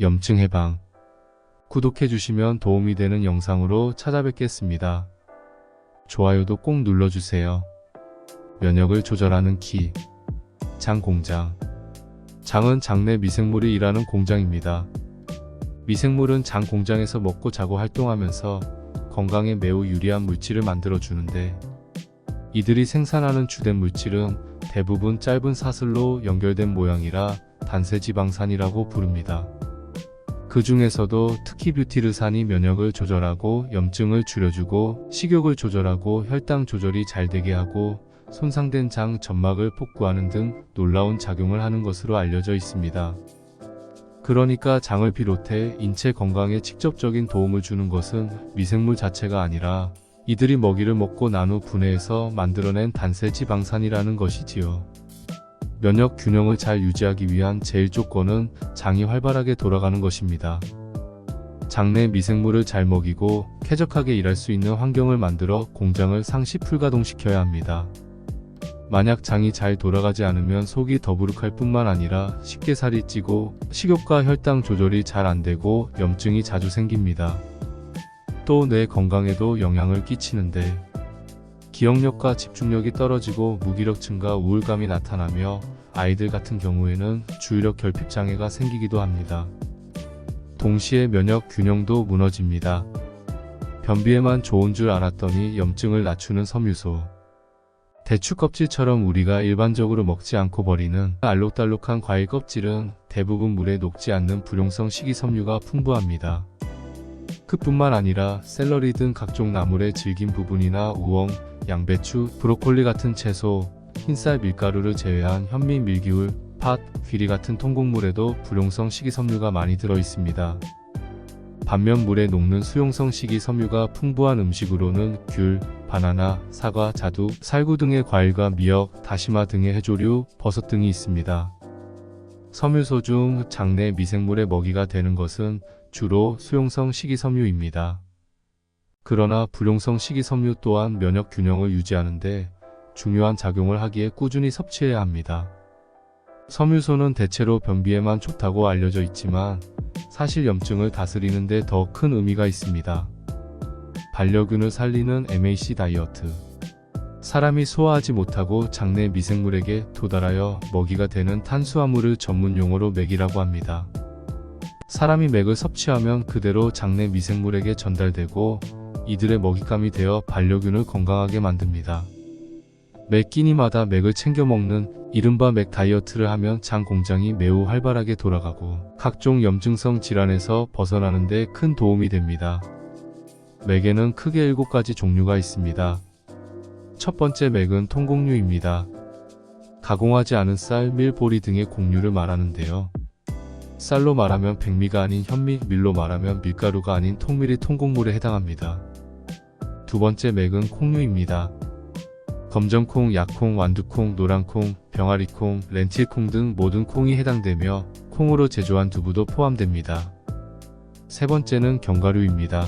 염증 해방. 구독해주시면 도움이 되는 영상으로 찾아뵙겠습니다. 좋아요도 꼭 눌러주세요. 면역을 조절하는 키. 장 공장. 장은 장내 미생물이 일하는 공장입니다. 미생물은 장 공장에서 먹고 자고 활동하면서 건강에 매우 유리한 물질을 만들어주는데, 이들이 생산하는 주된 물질은 대부분 짧은 사슬로 연결된 모양이라 단세지방산이라고 부릅니다. 그 중에서도 특히 뷰티르산이 면역을 조절하고 염증을 줄여주고 식욕을 조절하고 혈당 조절이 잘 되게 하고 손상된 장 점막을 복구하는 등 놀라운 작용을 하는 것으로 알려져 있습니다. 그러니까 장을 비롯해 인체 건강에 직접적인 도움을 주는 것은 미생물 자체가 아니라 이들이 먹이를 먹고 난 후 분해해서 만들어낸 단세지방산이라는 것이지요. 면역 균형을 잘 유지하기 위한 제일 조건은 장이 활발하게 돌아가는 것입니다. 장내 미생물을 잘 먹이고 쾌적하게 일할 수 있는 환경을 만들어 공장을 상시 풀가동시켜야 합니다. 만약 장이 잘 돌아가지 않으면 속이 더부룩할 뿐만 아니라 쉽게 살이 찌고 식욕과 혈당 조절이 잘 안되고 염증이 자주 생깁니다. 또 뇌 건강에도 영향을 끼치는데, 기억력과 집중력이 떨어지고 무기력증과 우울감이 나타나며 아이들 같은 경우에는 주의력 결핍 장애가 생기기도 합니다. 동시에 면역 균형도 무너집니다. 변비에만 좋은 줄 알았더니 염증을 낮추는 섬유소. 대추 껍질처럼 우리가 일반적으로 먹지 않고 버리는 알록달록한 과일 껍질은 대부분 물에 녹지 않는 불용성 식이섬유가 풍부합니다. 그뿐만 아니라 샐러리 등 각종 나물의 질긴 부분이나 우엉, 양배추, 브로콜리 같은 채소, 흰쌀 밀가루를 제외한 현미, 밀기울, 팥, 귀리 같은 통곡물에도 불용성 식이섬유가 많이 들어 있습니다. 반면 물에 녹는 수용성 식이섬유가 풍부한 음식으로는 귤, 바나나, 사과, 자두, 살구 등의 과일과 미역, 다시마 등의 해조류, 버섯 등이 있습니다. 섬유소 중 장내 미생물의 먹이가 되는 것은 주로 수용성 식이섬유입니다. 그러나 불용성 식이섬유 또한 면역 균형을 유지하는데 중요한 작용을 하기에 꾸준히 섭취해야 합니다. 섬유소는 대체로 변비에만 좋다고 알려져 있지만 사실 염증을 다스리는 데 더 큰 의미가 있습니다. 반려균을 살리는 MAC 다이어트. 사람이 소화하지 못하고 장내 미생물에게 도달하여 먹이가 되는 탄수화물을 전문 용어로 맥이라고 합니다. 사람이 맥을 섭취하면 그대로 장내 미생물에게 전달되고 이들의 먹잇감이 되어 반려균을 건강하게 만듭니다. 매 끼니마다 맥을 챙겨 먹는 이른바 맥 다이어트를 하면 장 공장이 매우 활발하게 돌아가고 각종 염증성 질환에서 벗어나는 데 큰 도움이 됩니다. 맥에는 크게 7가지 종류가 있습니다. 첫 번째 맥은 통곡류입니다. 가공하지 않은 쌀, 밀, 보리 등의 곡류를 말하는데요. 쌀로 말하면 백미가 아닌 현미, 밀로 말하면 밀가루가 아닌 통밀이 통곡물에 해당합니다. 두 번째 맥은 콩류입니다. 검정콩, 약콩, 완두콩, 노란콩, 병아리콩, 렌틸콩 등 모든 콩이 해당되며 콩으로 제조한 두부도 포함됩니다. 세 번째는 견과류입니다.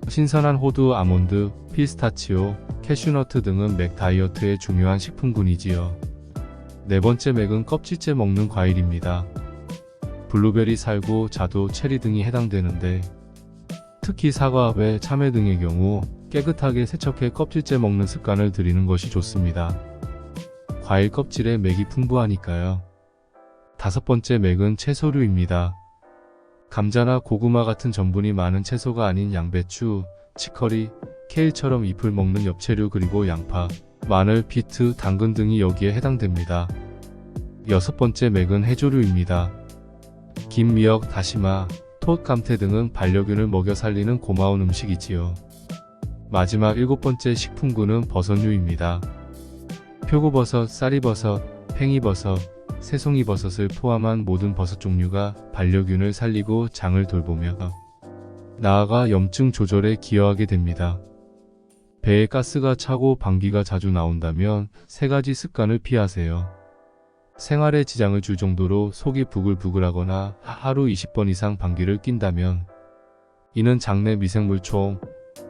신선한 호두, 아몬드, 피스타치오, 캐슈너트 등은 맥 다이어트의 중요한 식품군이지요. 네 번째 맥은 껍질째 먹는 과일입니다. 블루베리, 살구, 자두, 체리 등이 해당되는데, 특히 사과, 배, 참외 등의 경우 깨끗하게 세척해 껍질째 먹는 습관을 들이는 것이 좋습니다. 과일 껍질에 맥이 풍부하니까요. 다섯 번째 맥은 채소류입니다. 감자나 고구마 같은 전분이 많은 채소가 아닌 양배추, 치커리, 케일처럼 잎을 먹는 엽채류, 그리고 양파, 마늘, 비트, 당근 등이 여기에 해당됩니다. 여섯 번째 맥은 해조류입니다. 김, 미역, 다시마, 톳, 감태 등은 반려균을 먹여 살리는 고마운 음식이지요. 마지막 7번째 식품군은 버섯류입니다. 표고버섯, 쌀이버섯, 팽이버섯, 새송이버섯을 포함한 모든 버섯 종류가 반려균을 살리고 장을 돌보며 나아가 염증 조절에 기여하게 됩니다. 배에 가스가 차고 방귀가 자주 나온다면 3가지 습관을 피하세요. 생활에 지장을 줄 정도로 속이 부글부글하거나 하루 20번 이상 방귀를 낀다면 이는 장내 미생물총,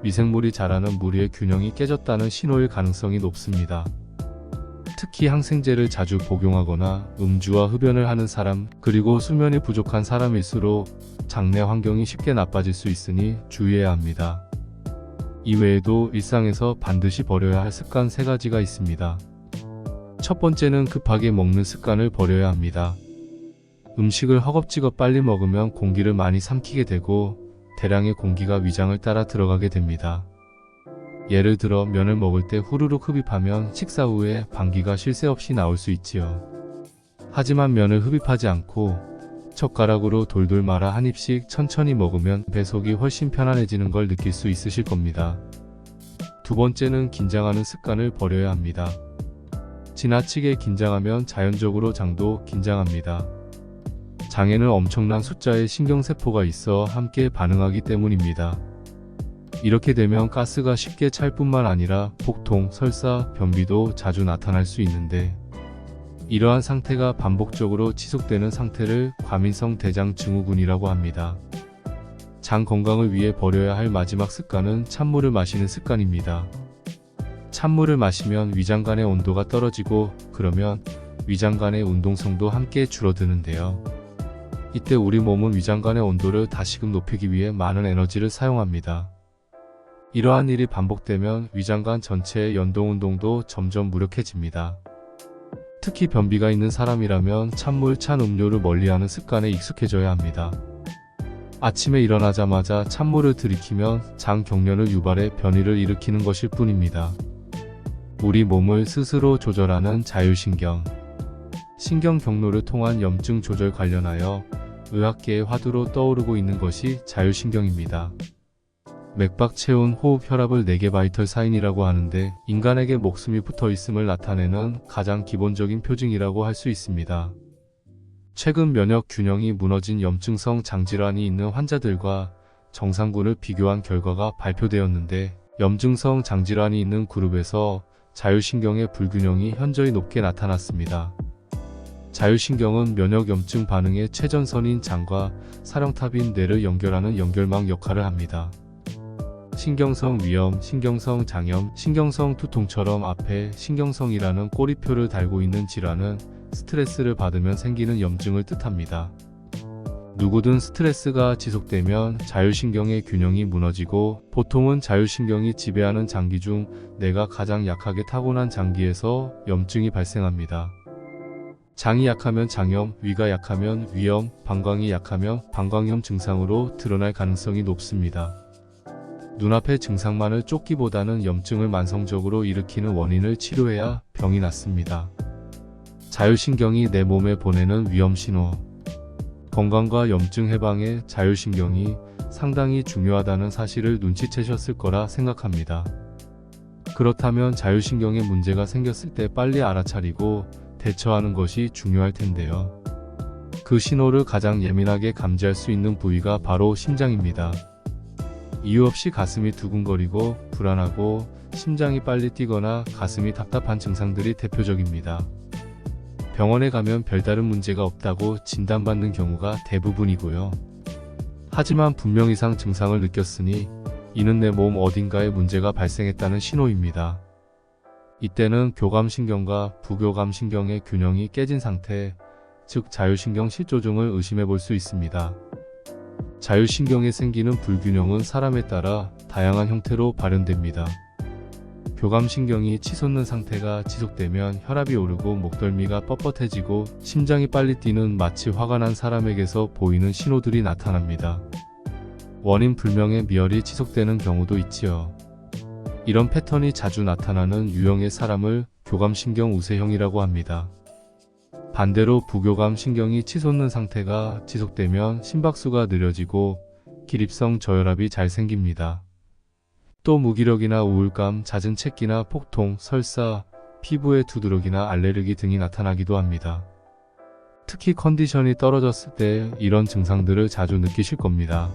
미생물이 자라는 무리의 균형이 깨졌다는 신호일 가능성이 높습니다. 특히 항생제를 자주 복용하거나 음주와 흡연을 하는 사람, 그리고 수면이 부족한 사람일수록 장내 환경이 쉽게 나빠질 수 있으니 주의해야 합니다. 이외에도 일상에서 반드시 버려야 할 습관 3가지가 있습니다. 첫 번째는 급하게 먹는 습관을 버려야 합니다. 음식을 허겁지겁 빨리 먹으면 공기를 많이 삼키게 되고 대량의 공기가 위장을 따라 들어가게 됩니다. 예를 들어 면을 먹을 때 후루룩 흡입하면 식사 후에 방귀가 쉴 새 없이 나올 수 있지요. 하지만 면을 흡입하지 않고 젓가락으로 돌돌 말아 한 입씩 천천히 먹으면 배속이 훨씬 편안해지는 걸 느낄 수 있으실 겁니다. 두 번째는 긴장하는 습관을 버려야 합니다. 지나치게 긴장하면 자연적으로 장도 긴장합니다. 장에는 엄청난 숫자의 신경세포가 있어 함께 반응하기 때문입니다. 이렇게 되면 가스가 쉽게 찰 뿐만 아니라 복통, 설사, 변비도 자주 나타날 수 있는데 이러한 상태가 반복적으로 지속되는 상태를 과민성 대장 증후군이라고 합니다. 장 건강을 위해 버려야 할 마지막 습관은 찬물을 마시는 습관입니다. 찬물을 마시면 위장 간의 온도가 떨어지고 그러면 위장 간의 운동성도 함께 줄어드는데요. 이때 우리 몸은 위장 간의 온도를 다시금 높이기 위해 많은 에너지를 사용합니다. 이러한 일이 반복되면 위장관 전체의 연동운동도 점점 무력해집니다. 특히 변비가 있는 사람이라면 찬물, 찬 음료를 멀리하는 습관에 익숙해져야 합니다. 아침에 일어나자마자 찬물을 들이키면 장 경련을 유발해 변이를 일으키는 것일 뿐입니다. 우리 몸을 스스로 조절하는 자율신경, 신경 경로를 통한 염증 조절 관련하여 의학계의 화두로 떠오르고 있는 것이 자율신경입니다. 맥박, 체온, 호흡, 혈압을 4개 바이털 사인이라고 하는데 인간에게 목숨이 붙어 있음을 나타내는 가장 기본적인 표징이라고 할 수 있습니다. 최근 면역 균형이 무너진 염증성 장질환이 있는 환자들과 정상군을 비교한 결과가 발표되었는데 염증성 장질환이 있는 그룹에서 자율신경의 불균형이 현저히 높게 나타났습니다. 자율신경은 면역염증 반응의 최전선인 장과 사령탑인 뇌를 연결하는 연결망 역할을 합니다. 신경성 위염, 신경성 장염, 신경성 두통처럼 앞에 신경성이라는 꼬리표를 달고 있는 질환은 스트레스를 받으면 생기는 염증을 뜻합니다. 누구든 스트레스가 지속되면 자율신경의 균형이 무너지고 보통은 자율신경이 지배하는 장기 중 뇌가 가장 약하게 타고난 장기에서 염증이 발생합니다. 장이 약하면 장염, 위가 약하면 위염, 방광이 약하면 방광염 증상으로 드러날 가능성이 높습니다. 눈앞의 증상만을 쫓기보다는 염증을 만성적으로 일으키는 원인을 치료해야 병이 낫습니다. 자율신경이 내 몸에 보내는 위험신호. 건강과 염증 해방에 자율신경이 상당히 중요하다는 사실을 눈치채셨을 거라 생각합니다. 그렇다면 자율신경에 문제가 생겼을 때 빨리 알아차리고 대처하는 것이 중요할 텐데요. 그 신호를 가장 예민하게 감지할 수 있는 부위가 바로 심장입니다. 이유 없이 가슴이 두근거리고 불안하고 심장이 빨리 뛰거나 가슴이 답답한 증상들이 대표적입니다. 병원에 가면 별다른 문제가 없다고 진단받는 경우가 대부분이고요. 하지만 분명 이상 증상을 느꼈으니 이는 내 몸 어딘가에 문제가 발생했다는 신호입니다. 이때는 교감신경과 부교감신경의 균형이 깨진 상태, 즉 자율신경 실조증을 의심해 볼 수 있습니다. 자율신경에 생기는 불균형은 사람에 따라 다양한 형태로 발현됩니다. 교감신경이 치솟는 상태가 지속되면 혈압이 오르고 목덜미가 뻣뻣해지고 심장이 빨리 뛰는 마치 화가 난 사람에게서 보이는 신호들이 나타납니다. 원인 불명의 미열이 지속되는 경우도 있지요. 이런 패턴이 자주 나타나는 유형의 사람을 교감신경 우세형이라고 합니다. 반대로 부교감신경이 치솟는 상태가 지속되면 심박수가 느려지고 기립성 저혈압이 잘 생깁니다. 또 무기력이나 우울감, 잦은 체기나 폭통, 설사, 피부의 두드러기나 알레르기 등이 나타나기도 합니다. 특히 컨디션이 떨어졌을 때 이런 증상들을 자주 느끼실 겁니다.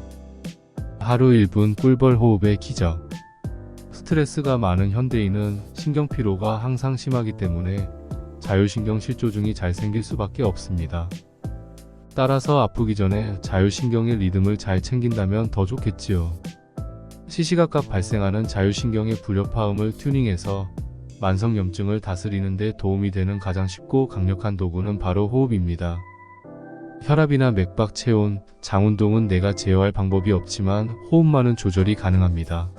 하루 1분 꿀벌 호흡의 기적. 스트레스가 많은 현대인은 신경피로가 항상 심하기 때문에 자율신경 실조증이 잘 생길 수밖에 없습니다. 따라서 아프기 전에 자율신경의 리듬을 잘 챙긴다면 더 좋겠지요. 시시각각 발생하는 자율신경의 불협화음을 튜닝해서 만성염증을 다스리는 데 도움이 되는 가장 쉽고 강력한 도구는 바로 호흡입니다. 혈압이나 맥박, 체온, 장운동은 내가 제어할 방법이 없지만 호흡만은 조절이 가능합니다.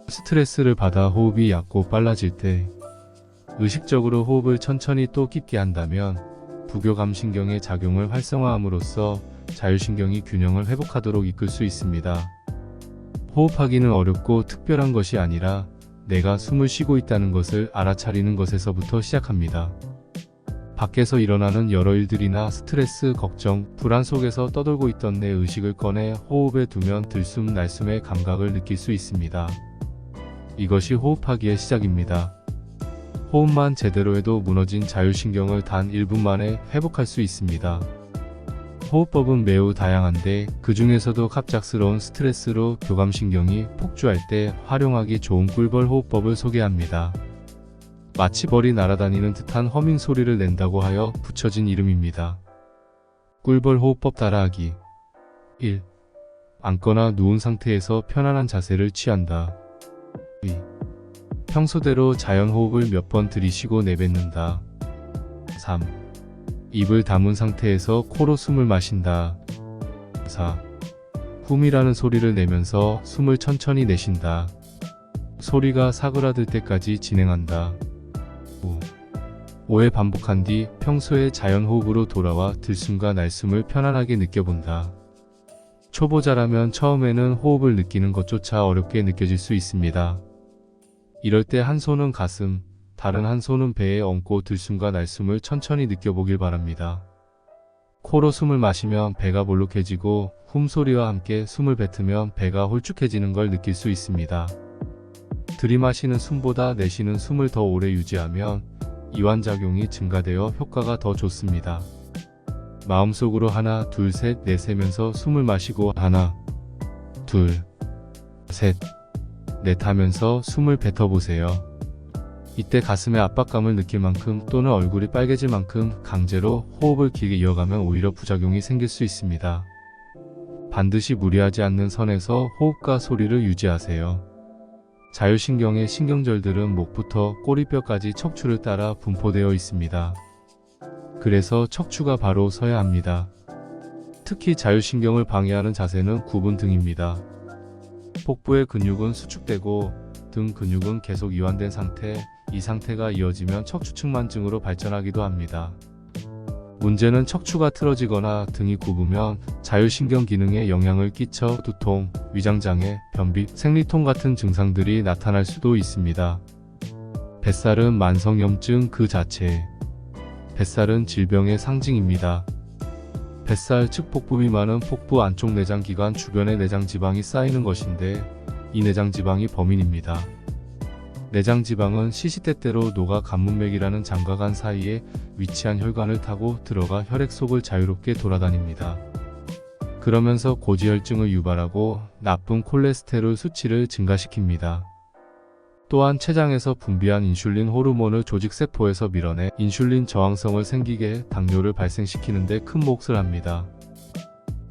스트레스를 받아 호흡이 얕고 빨라질 때 의식적으로 호흡을 천천히 또 깊게 한다면 부교감신경의 작용을 활성화함으로써 자율신경이 균형을 회복하도록 이끌 수 있습니다. 호흡하기는 어렵고 특별한 것이 아니라 내가 숨을 쉬고 있다는 것을 알아차리는 것에서부터 시작합니다. 밖에서 일어나는 여러 일들이나 스트레스, 걱정, 불안 속에서 떠돌고 있던 내 의식을 꺼내 호흡에 두면 들숨 날숨의 감각을 느낄 수 있습니다. 이것이 호흡하기의 시작입니다. 호흡만 제대로 해도 무너진 자율신경을 단 1분 만에 회복할 수 있습니다. 호흡법은 매우 다양한데 그 중에서도 갑작스러운 스트레스로 교감신경이 폭주할 때 활용하기 좋은 꿀벌 호흡법을 소개합니다. 마치 벌이 날아다니는 듯한 허밍 소리를 낸다고 하여 붙여진 이름입니다. 꿀벌 호흡법 따라하기. 1. 앉거나 누운 상태에서 편안한 자세를 취한다. 2. 평소대로 자연호흡을 몇 번 들이쉬고 내뱉는다. 3. 입을 다문 상태에서 코로 숨을 마신다. 4. 훔이라는 소리를 내면서 숨을 천천히 내쉰다. 소리가 사그라들 때까지 진행한다. 5회 반복한 뒤 평소의 자연호흡으로 돌아와 들숨과 날숨을 편안하게 느껴본다. 초보자라면 처음에는 호흡을 느끼는 것조차 어렵게 느껴질 수 있습니다. 이럴 때 한 손은 가슴, 다른 한 손은 배에 얹고 들숨과 날숨을 천천히 느껴보길 바랍니다. 코로 숨을 마시면 배가 볼록해지고 훔소리와 함께 숨을 뱉으면 배가 홀쭉해지는 걸 느낄 수 있습니다. 들이마시는 숨보다 내쉬는 숨을 더 오래 유지하면 이완작용이 증가되어 효과가 더 좋습니다. 마음속으로 하나, 둘, 셋, 넷 세면서 숨을 마시고 하나, 둘, 셋, 넷 하면서 숨을 뱉어보세요. 이때 가슴에 압박감을 느낄 만큼 또는 얼굴이 빨개질 만큼 강제로 호흡을 길게 이어가면 오히려 부작용이 생길 수 있습니다. 반드시 무리하지 않는 선에서 호흡과 소리를 유지하세요. 자율신경의 신경절들은 목부터 꼬리뼈까지 척추를 따라 분포되어 있습니다. 그래서 척추가 바로 서야 합니다. 특히 자율신경을 방해하는 자세는 구분 등입니다. 복부의 근육은 수축되고 등 근육은 계속 이완된 상태, 이 상태가 이어지면 척추측만증으로 발전하기도 합니다. 문제는 척추가 틀어지거나 등이 굽으면 자율신경 기능에 영향을 끼쳐 두통, 위장장애, 변비, 생리통 같은 증상들이 나타날 수도 있습니다. 뱃살은 만성염증 그 자체. 뱃살은 질병의 상징입니다. 뱃살 즉 복부 비만은 복부 안쪽 내장기관 주변에 내장지방이 쌓이는 것인데 이 내장지방이 범인입니다. 내장지방은 시시때때로 녹아 관문맥이라는 장과 간 사이에 위치한 혈관을 타고 들어가 혈액 속을 자유롭게 돌아다닙니다. 그러면서 고지혈증을 유발하고 나쁜 콜레스테롤 수치를 증가시킵니다. 또한 췌장에서 분비한 인슐린 호르몬을 조직세포에서 밀어내 인슐린 저항성을 생기게 해 당뇨를 발생시키는 데 큰 몫을 합니다.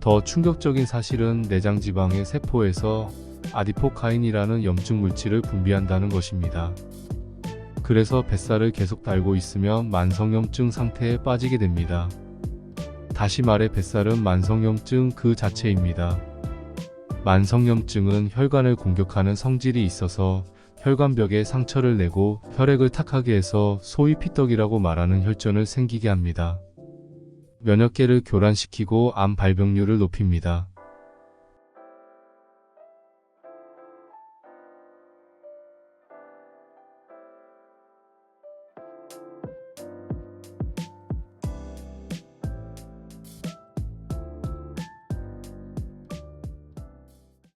더 충격적인 사실은 내장지방의 세포에서 아디포카인이라는 염증 물질을 분비한다는 것입니다. 그래서 뱃살을 계속 달고 있으면 만성염증 상태에 빠지게 됩니다. 다시 말해 뱃살은 만성염증 그 자체입니다. 만성염증은 혈관을 공격하는 성질이 있어서 혈관벽에 상처를 내고 혈액을 탁하게 해서 소위 피떡이라고 말하는 혈전을 생기게 합니다. 면역계를 교란시키고 암 발병률을 높입니다.